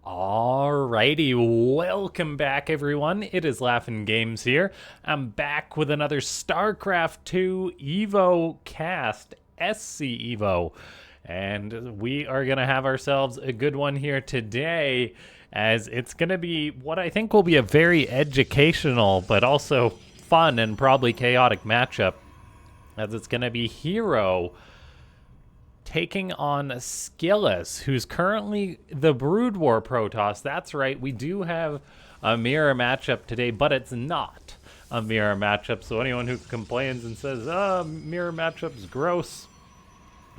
Alrighty, welcome back everyone. It is Laughin' Games here. I'm back with another Starcraft 2 EVO cast, SC EVO. And we are going to have ourselves a good one here today, as it's going to be what I think will be a very educational but also fun and probably chaotic matchup, as it's going to be herO taking on SKillous, who's currently the Broodwar Protoss. That's right, we do have a mirror matchup today, but it's not a mirror matchup. So anyone who complains and says, mirror matchup's gross,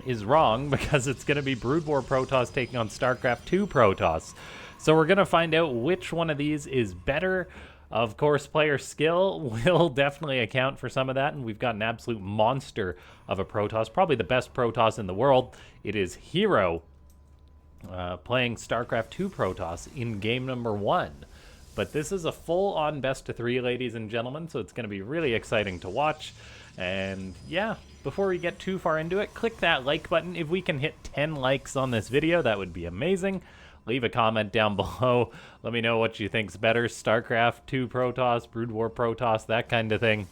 is wrong, because it's going to be Broodwar Protoss taking on Starcraft 2 Protoss. So we're going to find out which one of these is better. Of course, player skill will definitely account for some of that, and we've got an absolute monster of a Protoss, probably the best Protoss in the world. It is herO playing Starcraft 2 Protoss in game number 1. But this is a full-on best-of-3, ladies and gentlemen, so it's going to be really exciting to watch. And yeah, before we get too far into it, click that like button. If we can hit 10 likes on this video, that would be amazing. Leave a comment down below. Let me know what you think's better, Starcraft 2 Protoss, Broodwar Protoss, that kind of thing.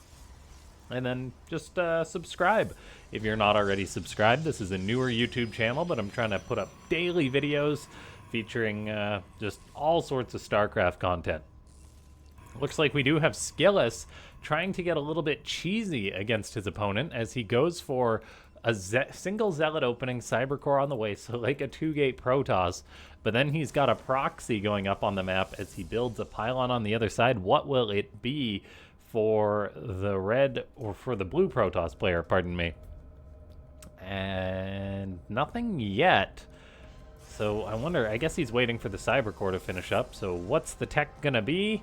And then just subscribe if you're not already subscribed. This is a newer YouTube channel, but I'm trying to put up daily videos featuring just all sorts of Starcraft content. Looks like we do have SKillous trying to get a little bit cheesy against his opponent, as he goes for a single Zealot opening, Cybercore on the way, so like a 2-gate Protoss. But then he's got a proxy going up on the map as he builds a pylon on the other side. What will it be for the red, or for the blue Protoss player, pardon me? And nothing yet. So I wonder, I guess he's waiting for the Cybercore to finish up. So what's the tech gonna be?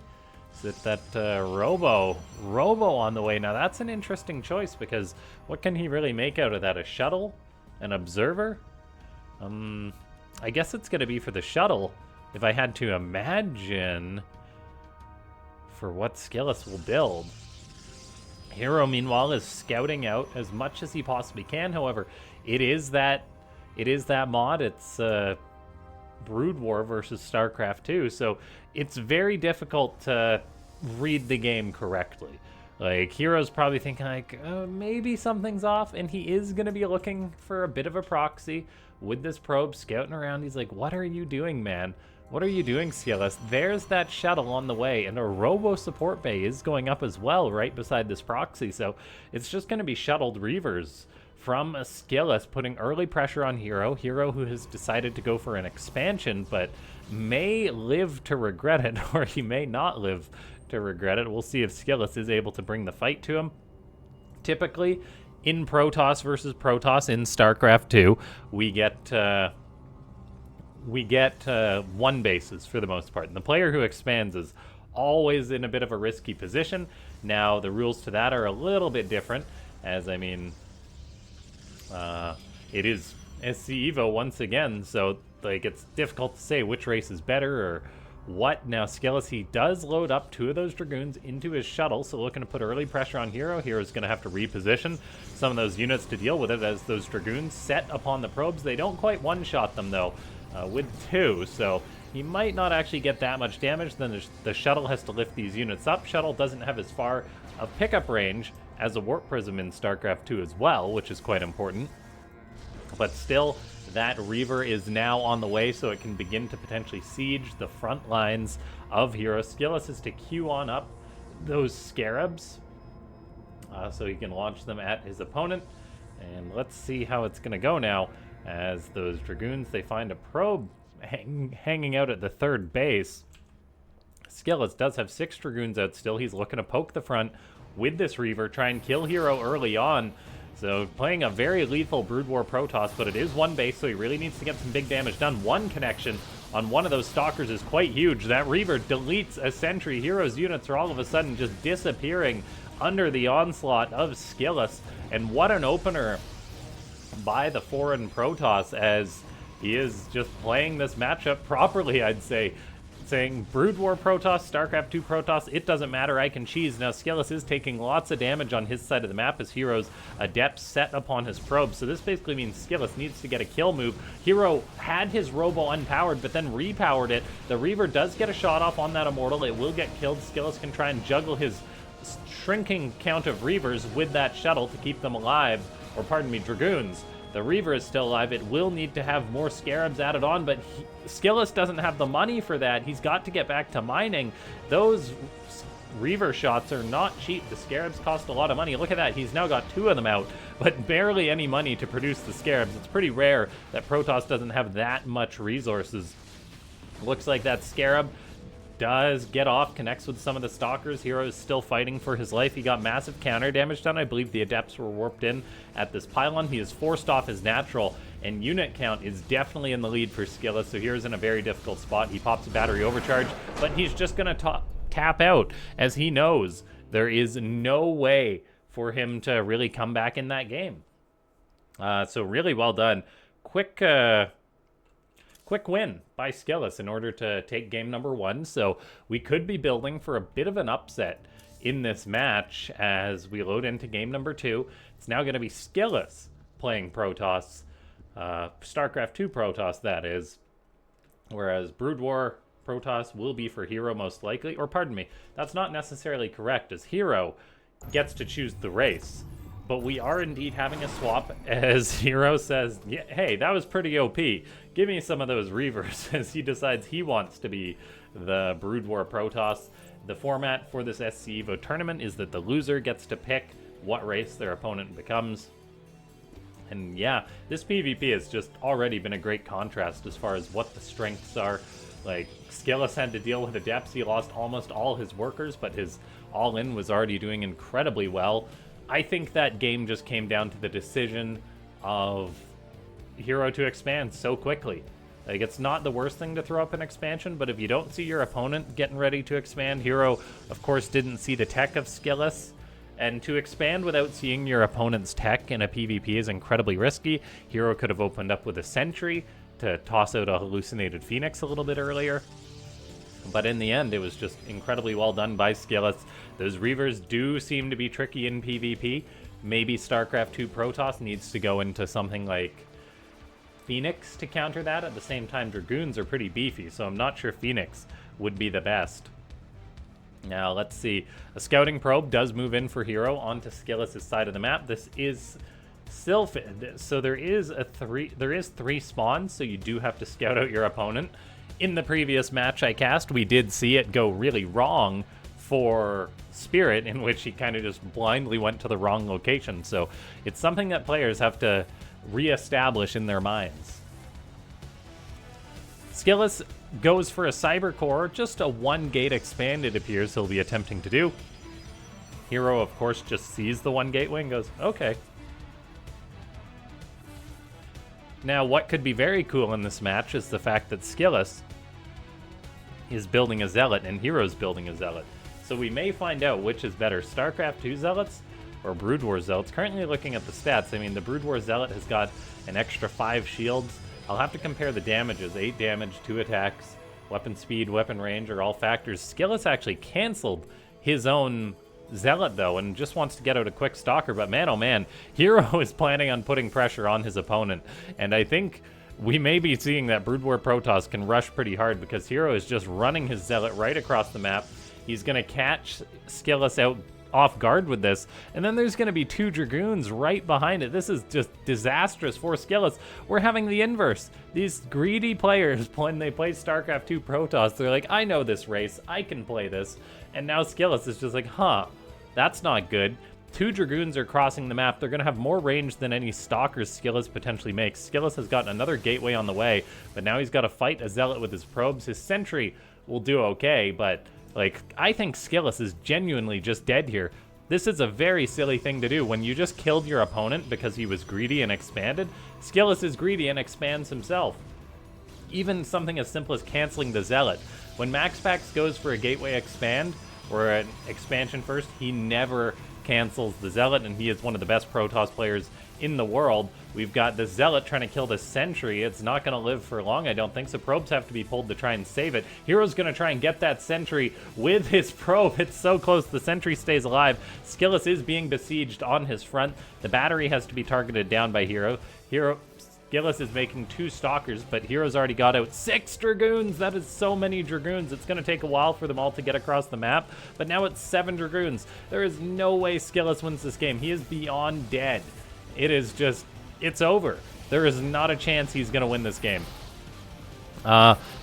Is it that Robo on the way? Now that's an interesting choice, because what can he really make out of that? A shuttle? An observer? I guess it's going to be for the shuttle, if I had to imagine, for what SKillous will build. herO, meanwhile, is scouting out as much as he possibly can. However, it is that mod. It's Broodwar versus Starcraft 2, so it's very difficult to read the game correctly. Like, herO's probably thinking, like, maybe something's off, and he is going to be looking for a bit of a proxy with this probe, scouting around. He's like, what are you doing, man? What are you doing, SKillous? There's that shuttle on the way, and a robo support bay is going up as well right beside this proxy, so it's just going to be shuttled reavers from SKillous, putting early pressure on herO. herO, who has decided to go for an expansion, but may live to regret it, or he may not live to regret it. We'll see if SKillous is able to bring the fight to him. Typically, in Protoss versus Protoss in StarCraft 2, we get one bases for the most part, and the player who expands is always in a bit of a risky position. Now, the rules to that are a little bit different, as I mean, it is SC EVO once again, so like it's difficult to say which race is better or what. Now SKillous, he does load up 2 of those Dragoons into his shuttle, so looking to put early pressure on herO. herO's going to have to reposition some of those units to deal with it, as those Dragoons set upon the probes. They don't quite one-shot them though, with 2, so he might not actually get that much damage. Then the shuttle has to lift these units up. Shuttle doesn't have as far of pickup range as a Warp Prism in StarCraft 2 as well, which is quite important. But still, that Reaver is now on the way, so it can begin to potentially siege the front lines of herO. SKillous is to queue on up those Scarabs, so he can launch them at his opponent. And let's see how it's going to go now, as those Dragoons, they find a probe hanging out at the 3rd base. SKillous does have 6 Dragoons out still. He's looking to poke the front with this Reaver, try and kill herO early on. So playing a very lethal Broodwar Protoss, but it is one base, so he really needs to get some big damage done. One connection on one of those Stalkers is quite huge. That Reaver deletes a sentry. herO's units are all of a sudden just disappearing under the onslaught of SKillous. And what an opener by the foreign Protoss, as he is just playing this matchup properly, I'd say. saying Broodwar Protoss, Starcraft 2 Protoss, it doesn't matter, I can cheese. Now SKillous is taking lots of damage on his side of the map as herO's adept set upon his probe, so this basically means SKillous needs to get a kill move. herO had his robo unpowered, but then repowered it. The Reaver does get a shot off on that Immortal, it will get killed. SKillous can try and juggle his shrinking count of Reavers with that shuttle to keep them alive, or pardon me, Dragoons. The Reaver is still alive. It will need to have more Scarabs added on, but SKillous doesn't have the money for that. He's got to get back to mining. Those Reaver shots are not cheap. The Scarabs cost a lot of money. Look at that. He's now got 2 of them out, but barely any money to produce the Scarabs. It's pretty rare that Protoss doesn't have that much resources. Looks like that Scarab does get off, connects with some of the Stalkers. herO is still fighting for his life. He got massive counter damage done. I believe the Adepts were warped in at this pylon. He is forced off his natural, and unit count is definitely in the lead for SKillous, so here's in a very difficult spot. He pops a battery overcharge, but he's just going to tap out, as he knows there is no way for him to really come back in that game. So really well done. Quick win by SKillous in order to take game number 1. So we could be building for a bit of an upset in this match as we load into game number 2. It's now going to be SKillous playing Protoss, StarCraft 2 Protoss, that is. Whereas Broodwar Protoss will be for herO most likely. Or pardon me, that's not necessarily correct, as herO gets to choose the race. But we are indeed having a swap, as herO says, yeah, hey, that was pretty OP. Give me some of those Reavers, as he decides he wants to be the Broodwar Protoss. The format for this SC EVO tournament is that the loser gets to pick what race their opponent becomes. And yeah, this PvP has just already been a great contrast as far as what the strengths are. Like, SKillous had to deal with Adepts. He lost almost all his workers, but his all-in was already doing incredibly well. I think that game just came down to the decision of herO to expand so quickly. Like, it's not the worst thing to throw up an expansion, but if you don't see your opponent getting ready to expand, herO, of course, didn't see the tech of SKillous, and to expand without seeing your opponent's tech in a PvP is incredibly risky. herO could have opened up with a Sentry to toss out a hallucinated Phoenix a little bit earlier. But in the end, it was just incredibly well done by SKillous. Those Reavers do seem to be tricky in PvP. Maybe StarCraft 2 Protoss needs to go into something like Phoenix to counter that. At the same time, Dragoons are pretty beefy, so I'm not sure Phoenix would be the best. Now, let's see. A scouting probe does move in for herO onto SKillous' side of the map. This is Sylphid, so there is 3 spawns, so you do have to scout out your opponent. In the previous match I cast, we did see it go really wrong for Spirit, in which he kind of just blindly went to the wrong location. So it's something that players have to reestablish in their minds. SKillous goes for a Cyber Core, just a 1-gate expand it appears he'll be attempting to do. herO, of course, just sees the 1 gateway and goes, okay. Now, what could be very cool in this match is the fact that SKillous is building a Zealot and herO's building a Zealot. So we may find out which is better, StarCraft 2 Zealots or Broodwar Zealots. Currently looking at the stats, I mean, the Broodwar Zealot has got an extra 5 shields. I'll have to compare the damages. 8 damage, 2 attacks, weapon speed, weapon range are all factors. SKillous actually canceled his own Zealot, though, and just wants to get out a quick Stalker, but man, oh man, herO is planning on putting pressure on his opponent, and I think we may be seeing that Broodwar Protoss can rush pretty hard, because herO is just running his Zealot right across the map. He's going to catch SKillous out off guard with this, and then there's going to be 2 Dragoons right behind it. This is just disastrous for SKillous. We're having the inverse. These greedy players, when they play StarCraft 2 Protoss, they're like, I know this race, I can play this, and now SKillous is just like, huh, that's not good. 2 Dragoons are crossing the map. They're going to have more range than any Stalkers SKillous potentially makes. SKillous has got another gateway on the way, but now he's got to fight a Zealot with his probes. His Sentry will do okay, but like, I think SKillous is genuinely just dead here. This is a very silly thing to do. When you just killed your opponent because he was greedy and expanded, SKillous is greedy and expands himself. Even something as simple as canceling the Zealot. When MaxPax goes for a gateway expand, or an expansion first, he never cancels the Zealot, and he is one of the best Protoss players in the world. We've got the Zealot trying to kill the Sentry. It's not going to live for long, I don't think, so probes have to be pulled to try and save it. herO's going to try and get that Sentry with his probe. It's so close. The Sentry stays alive. SKillous is being besieged on his front. The battery has to be targeted down by herO. SKillous is making 2 Stalkers, but herO's already got out 6 Dragoons. That is so many Dragoons. It's going to take a while for them all to get across the map, but now it's 7 Dragoons. There is no way SKillous wins this game. He is beyond dead. It is just, it's over. There is not a chance he's going to win this game.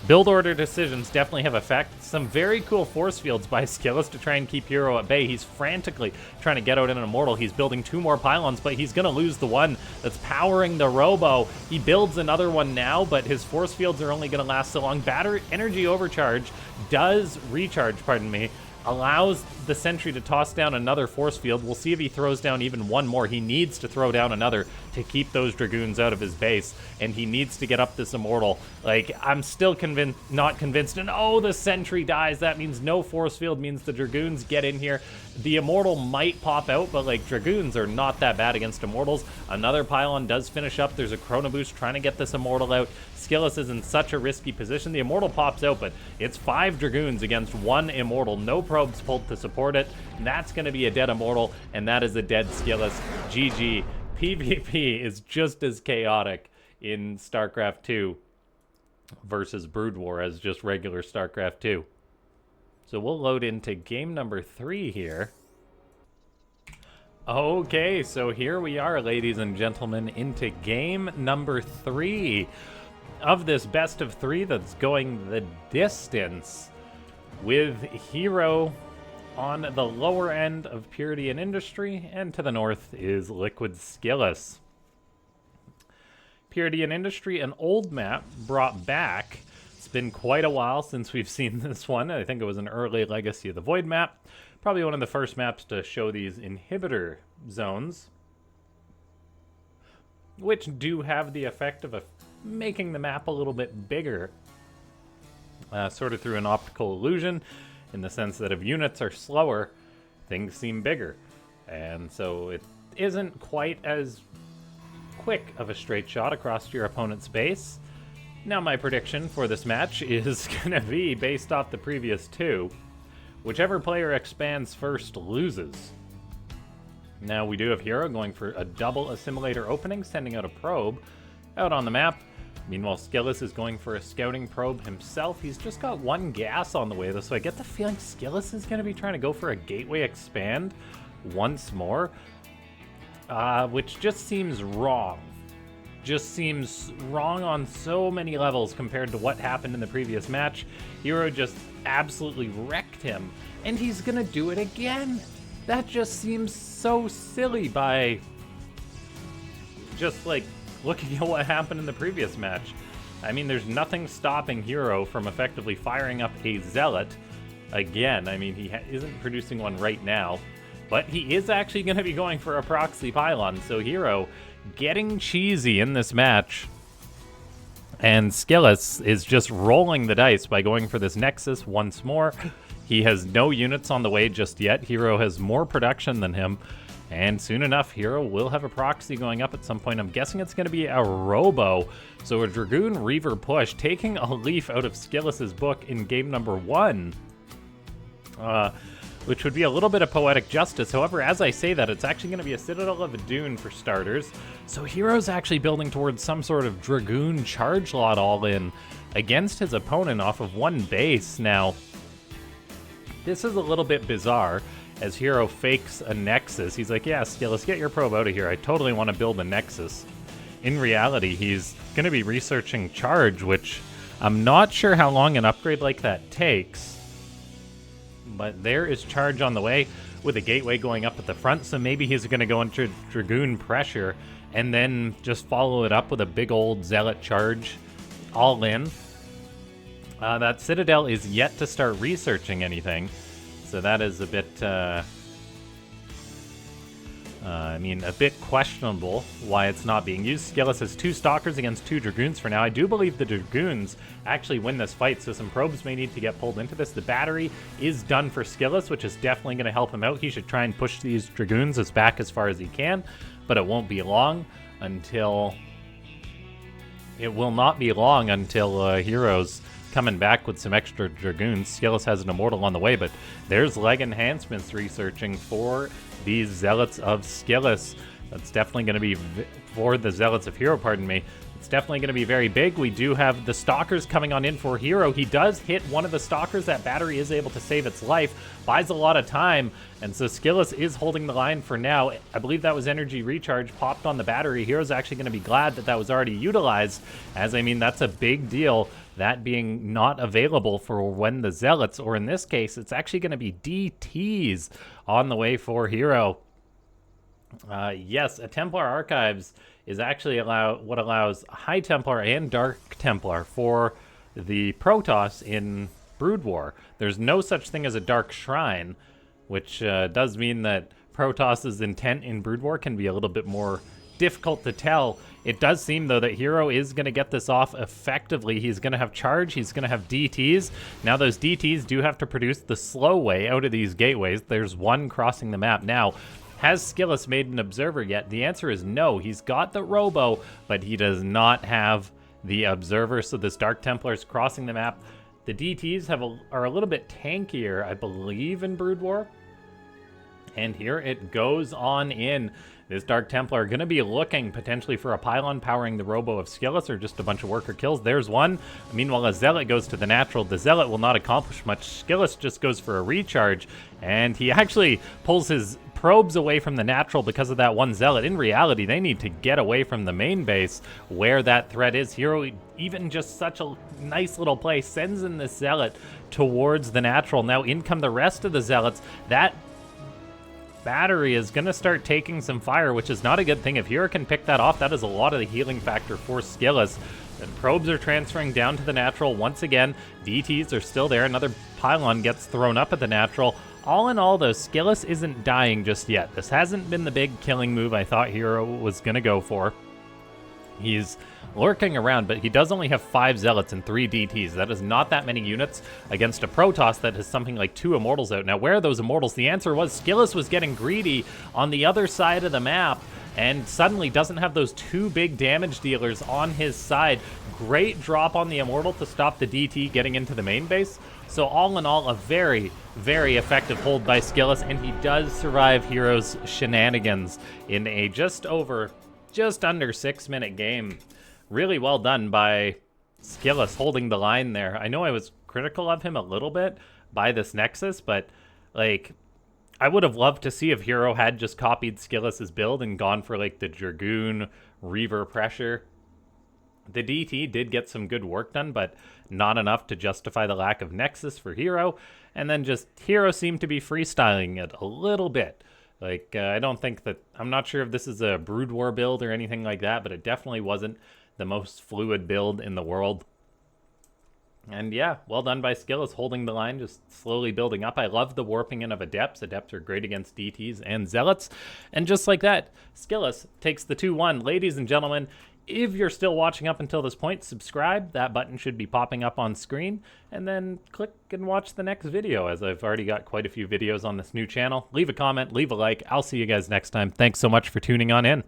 Build order decisions definitely have effect. Some very cool force fields by SKillous to try and keep herO at bay. He's frantically trying to get out an Immortal. He's building 2 more pylons, but he's going to lose the one that's powering the Robo. He builds another one now, but his force fields are only going to last so long. Battery energy overcharge does recharge, pardon me, allows the Sentry to toss down another force field. We'll see if he throws down even one more. He needs to throw down another to keep those Dragoons out of his base, and he needs to get up this Immortal. Like, I'm still not convinced, and oh, the Sentry dies. That means no force field, means the Dragoons get in here. The Immortal might pop out, but like, Dragoons are not that bad against Immortals. Another pylon does finish up. There's a Chrono Boost trying to get this Immortal out. SKillous is in such a risky position. The Immortal pops out, but it's 5 Dragoons against 1 Immortal. No probes pulled to support it. That's going to be a dead Immortal, and that is a dead SKillous. GG. PvP is just as chaotic in StarCraft 2 versus Broodwar as just regular StarCraft 2. So we'll load into game number 3 here. Okay, so here we are, ladies and gentlemen, into game number 3 of this best of 3 that's going the distance, with herO on the lower end of Purity and Industry, and to the north is Liquid SKillous. Purity and Industry, an old map brought back. It's been quite a while since we've seen this one. I think it was an early Legacy of the Void map. Probably one of the first maps to show these inhibitor zones, which do have the effect of making the map a little bit bigger, sort of through an optical illusion, in the sense that if units are slower, things seem bigger. And so it isn't quite as quick of a straight shot across your opponent's base. Now my prediction for this match is going to be based off the previous 2. Whichever player expands first loses. Now we do have herO going for a double assimilator opening, sending out a probe out on the map. Meanwhile, SKillous is going for a scouting probe himself. He's just got 1 gas on the way, though, so I get the feeling SKillous is going to be trying to go for a gateway expand once more, which just seems wrong. Just seems wrong on so many levels compared to what happened in the previous match. herO just absolutely wrecked him, and he's going to do it again. That just seems so silly by just, like, looking at what happened in the previous match. I mean, there's nothing stopping herO from effectively firing up a Zealot again. I mean, he isn't producing one right now, but he is actually going to be going for a proxy pylon. So herO getting cheesy in this match, and SKillous is just rolling the dice by going for this Nexus once more. He has no units on the way just yet. herO has more production than him. And soon enough, herO will have a proxy going up at some point. I'm guessing it's going to be a Robo. So a Dragoon Reaver push, taking a leaf out of SKillous's book in game number 1. Which would be a little bit of poetic justice. However, as I say that, it's actually going to be a Citadel of Dune for starters. So herO's actually building towards some sort of Dragoon charge lot all-in against his opponent off of 1 base. Now, this is a little bit bizarre, as herO fakes a Nexus. He's like, yeah, SKillous, get your probe out of here. I totally want to build a Nexus. In reality, he's going to be researching charge, which I'm not sure how long an upgrade like that takes. But there is charge on the way with a gateway going up at the front, so maybe he's going to go into Dragoon pressure and then just follow it up with a big old Zealot charge all in. That Citadel is yet to start researching anything, so that is a bit I mean, a bit questionable why it's not being used. SKillous has 2 Stalkers against 2 Dragoons for now. I do believe the Dragoons actually win this fight, so some probes may need to get pulled into this. The battery is done for SKillous, which is definitely going to help him out. He should try and push these Dragoons back as far as he can, but it won't be long until... It will not be long until herO's coming back with some extra Dragoons. SKillous has an Immortal on the way, but there's leg enhancements researching for these Zealots of SKillous. That's definitely going to be, for the Zealots of herO, pardon me, it's definitely going to be very big. We do have the Stalkers coming on in for herO. He does hit one of the Stalkers. That battery is able to save its life, buys a lot of time, and so SKillous is holding the line for now. I believe that was energy recharge popped on the battery. herO's actually going to be glad that that was already utilized, as I mean, that's a big deal, that being not available for when the Zealots, or in this case, it's actually going to be DTs on the way for herO. Yes, a Templar Archives is actually what allows High Templar and Dark Templar for the Protoss in Broodwar. There's no such thing as a Dark Shrine, which does mean that Protoss's intent in Broodwar can be a little bit more difficult to tell. It does seem, though, that herO is going to get this off effectively. He's going to have charge. He's going to have DTs. Now, those DTs do have to produce the slow way out of these gateways. There's one crossing the map now. Has SKillous made an observer yet? The answer is no. He's got the robo, but he does not have the observer. So this Dark Templar is crossing the map. The DTs are a little bit tankier, I believe, in Broodwar. And here it goes on in. This Dark Templar going to be looking potentially for a pylon powering the robo of SKillous, or just a bunch of worker kills. There's one. Meanwhile, a Zealot goes to the natural. The Zealot will not accomplish much. SKillous just goes for a recharge, and he actually pulls his probes away from the natural because of that one Zealot. In reality, they need to get away from the main base where that threat is. herO, even just such a nice little play, sends in this Zealot towards the natural. Now in come the rest of the Zealots. That battery is going to start taking some fire, which is not a good thing. If herO can pick that off, that is a lot of the healing factor for SKillous. And probes are transferring down to the natural once again. DTs are still there. Another pylon gets thrown up at the natural. All in all, though, SKillous isn't dying just yet. This hasn't been the big killing move I thought herO was going to go for. He's lurking around, but he does only have 5 Zealots and 3 DTs. That is not that many units against a Protoss that has something like 2 Immortals out. Now, where are those Immortals? The answer was SKillous was getting greedy on the other side of the map, and suddenly doesn't have those 2 big damage dealers on his side. Great drop on the Immortal to stop the DT getting into the main base. So all in all, a very, very effective hold by SKillous, and he does survive herO's shenanigans in a just under 6-minute game. Really well done by SKillous holding the line there. I know I was critical of him a little bit by this Nexus, but like, I would have loved to see if herO had just copied SKillous's build and gone for like the Dragoon Reaver pressure. The DT did get some good work done, but not enough to justify the lack of Nexus for herO. And then just herO seemed to be freestyling it a little bit. Like, I don't think that, I'm not sure if this is a Broodwar build or anything like that, but it definitely wasn't the most fluid build in the world. And yeah, well done by SKillous holding the line, just slowly building up. I love the warping in of Adepts. Adepts are great against DTs and Zealots. And just like that, SKillous takes the 2-1. Ladies and gentlemen, if you're still watching up until this point, subscribe. That button should be popping up on screen. And then click and watch the next video, as I've already got quite a few videos on this new channel. Leave a comment, leave a like. I'll see you guys next time. Thanks so much for tuning on in.